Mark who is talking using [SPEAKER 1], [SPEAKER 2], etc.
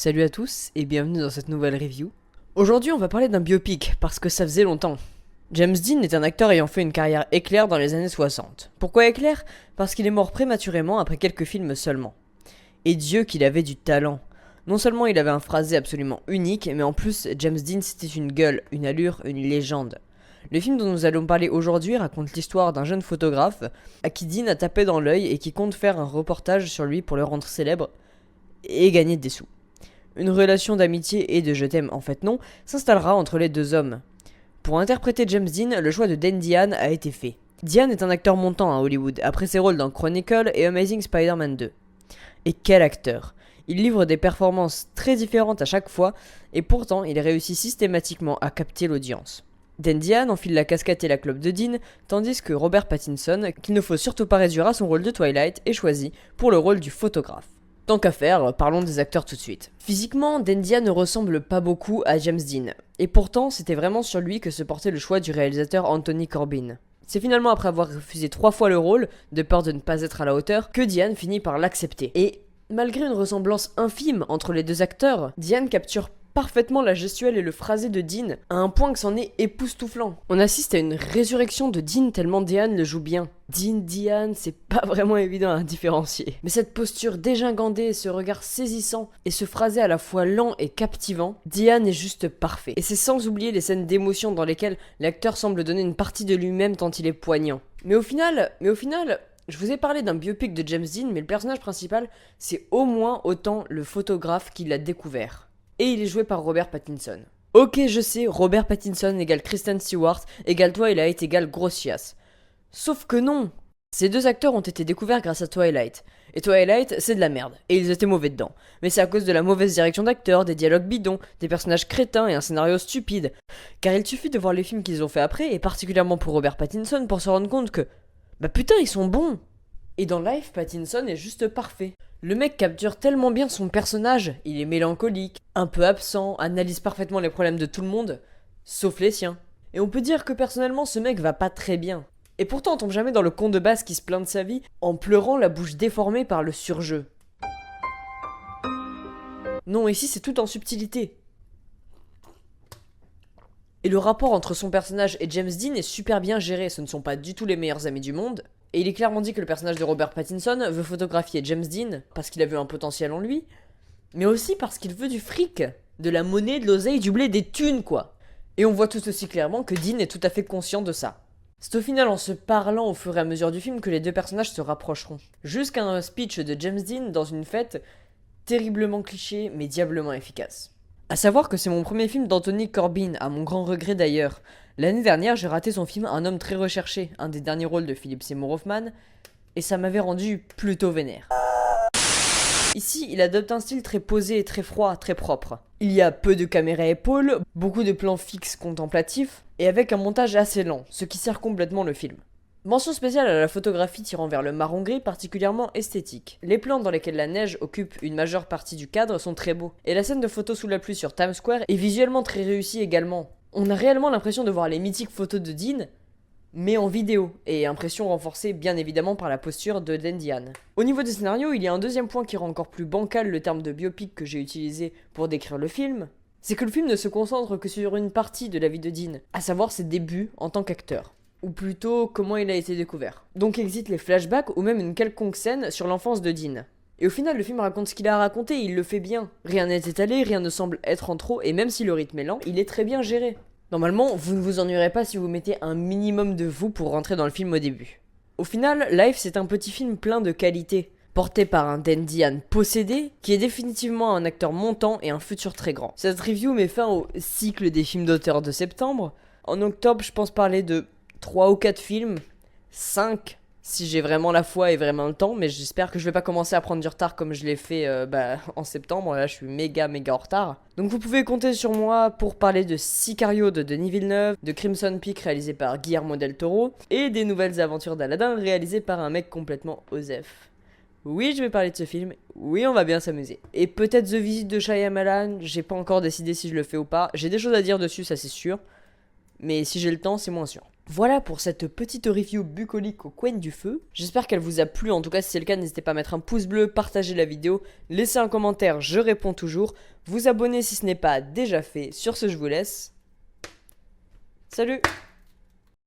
[SPEAKER 1] Salut à tous et bienvenue dans cette nouvelle review. Aujourd'hui on va parler d'un biopic parce que ça faisait longtemps. James Dean est un acteur ayant fait une carrière éclair dans les années 60. Pourquoi éclair? Parce qu'il est mort prématurément après quelques films seulement. Et Dieu qu'il avait du talent. Non seulement il avait un phrasé absolument unique, mais en plus James Dean c'était une gueule, une allure, une légende. Le film dont nous allons parler aujourd'hui raconte l'histoire d'un jeune photographe à qui Dean a tapé dans l'œil et qui compte faire un reportage sur lui pour le rendre célèbre et gagner des sous. Une relation d'amitié et de je t'aime en fait non s'installera entre les deux hommes. Pour interpréter James Dean, le choix de Dane DeHaan a été fait. DeHaan est un acteur montant à Hollywood, après ses rôles dans Chronicle et Amazing Spider-Man 2. Et quel acteur! Il livre des performances très différentes à chaque fois, et pourtant il réussit systématiquement à capter l'audience. Dane DeHaan enfile la casquette et la clope de Dean, tandis que Robert Pattinson, qu'il ne faut surtout pas réduire à son rôle de Twilight, est choisi pour le rôle du photographe. Tant qu'à faire, parlons des acteurs tout de suite. Physiquement, Dane DeHaan ne ressemble pas beaucoup à James Dean, et pourtant c'était vraiment sur lui que se portait le choix du réalisateur Anthony Corbin. C'est finalement après avoir refusé 3 fois le rôle, de peur de ne pas être à la hauteur, que DeHaan finit par l'accepter. Et malgré une ressemblance infime entre les deux acteurs, DeHaan capture parfaitement la gestuelle et le phrasé de Dean, à un point que c'en est époustouflant. On assiste à une résurrection de Dean tellement DeHaan le joue bien. DeHaan, c'est pas vraiment évident à différencier. Mais cette posture dégingandée, ce regard saisissant, et ce phrasé à la fois lent et captivant, DeHaan est juste parfait. Et c'est sans oublier les scènes d'émotion dans lesquelles l'acteur semble donner une partie de lui-même tant il est poignant. Mais au final, je vous ai parlé d'un biopic de James Dean, mais le personnage principal, c'est au moins autant le photographe qui l'a découvert. Et il est joué par Robert Pattinson. Ok, je sais, Robert Pattinson égale Kristen Stewart, égale Twilight, égale grossias. Sauf que non. Ces deux acteurs ont été découverts grâce à Twilight. Et Twilight, c'est de la merde. Et ils étaient mauvais dedans. Mais c'est à cause de la mauvaise direction d'acteurs, des dialogues bidons, des personnages crétins et un scénario stupide. Car il suffit de voir les films qu'ils ont fait après, et particulièrement pour Robert Pattinson, pour se rendre compte que... Bah putain, ils sont bons. Et dans Life, Pattinson est juste parfait. Le mec capture tellement bien son personnage, il est mélancolique, un peu absent, analyse parfaitement les problèmes de tout le monde, sauf les siens. Et on peut dire que personnellement ce mec va pas très bien. Et pourtant on tombe jamais dans le con de base qui se plaint de sa vie en pleurant la bouche déformée par le surjeu. Non, ici c'est tout en subtilité. Et le rapport entre son personnage et James Dean est super bien géré, ce ne sont pas du tout les meilleurs amis du monde. Et il est clairement dit que le personnage de Robert Pattinson veut photographier James Dean parce qu'il a vu un potentiel en lui, mais aussi parce qu'il veut du fric, de la monnaie, de l'oseille, du blé, des thunes quoi. Et on voit tout aussi clairement que Dean est tout à fait conscient de ça. C'est au final en se parlant au fur et à mesure du film que les deux personnages se rapprocheront. Jusqu'à un speech de James Dean dans une fête, terriblement cliché mais diablement efficace. A savoir que c'est mon premier film d'Anthony Corbin, à mon grand regret d'ailleurs. L'année dernière, j'ai raté son film Un homme très recherché, un des derniers rôles de Philip Seymour Hoffman, et ça m'avait rendu plutôt vénère. Ici, il adopte un style très posé, très froid, très propre. Il y a peu de caméra épaules, beaucoup de plans fixes contemplatifs, et avec un montage assez lent, ce qui sert complètement le film. Mention spéciale à la photographie tirant vers le marron gris, particulièrement esthétique. Les plans dans lesquels la neige occupe une majeure partie du cadre sont très beaux, et la scène de photo sous la pluie sur Times Square est visuellement très réussie également. On a réellement l'impression de voir les mythiques photos de Dean, mais en vidéo, et impression renforcée bien évidemment par la posture de Dane DeHaan. Au niveau des scénarios, il y a un deuxième point qui rend encore plus bancal le terme de biopic que j'ai utilisé pour décrire le film, c'est que le film ne se concentre que sur une partie de la vie de Dean, à savoir ses débuts en tant qu'acteur. Ou plutôt comment il a été découvert. Donc exit les flashbacks ou même une quelconque scène sur l'enfance de Dean. Et au final, le film raconte ce qu'il a à raconter et il le fait bien. Rien n'est étalé, rien ne semble être en trop, et même si le rythme est lent, il est très bien géré. Normalement, vous ne vous ennuierez pas si vous mettez un minimum de vous pour rentrer dans le film au début. Au final, Life, c'est un petit film plein de qualités, porté par un Dane DeHaan possédé, qui est définitivement un acteur montant et un futur très grand. Cette review met fin au cycle des films d'auteur de septembre. En octobre, je pense parler de 3 ou 4 films, 5 si j'ai vraiment la foi et vraiment le temps, mais j'espère que je vais pas commencer à prendre du retard comme je l'ai fait en septembre. Là je suis méga en retard. Donc vous pouvez compter sur moi pour parler de Sicario de Denis Villeneuve, de Crimson Peak réalisé par Guillermo del Toro, et des nouvelles aventures d'Aladin réalisées par un mec complètement osef. Oui, je vais parler de ce film, oui on va bien s'amuser. Et peut-être The Visit de Shyamalan, j'ai pas encore décidé si je le fais ou pas, j'ai des choses à dire dessus ça c'est sûr, mais si j'ai le temps c'est moins sûr. Voilà pour cette petite review bucolique au coin du feu. J'espère qu'elle vous a plu. En tout cas, si c'est le cas, n'hésitez pas à mettre un pouce bleu, partager la vidéo, laisser un commentaire, je réponds toujours. Vous abonner si ce n'est pas déjà fait. Sur ce, je vous laisse. Salut!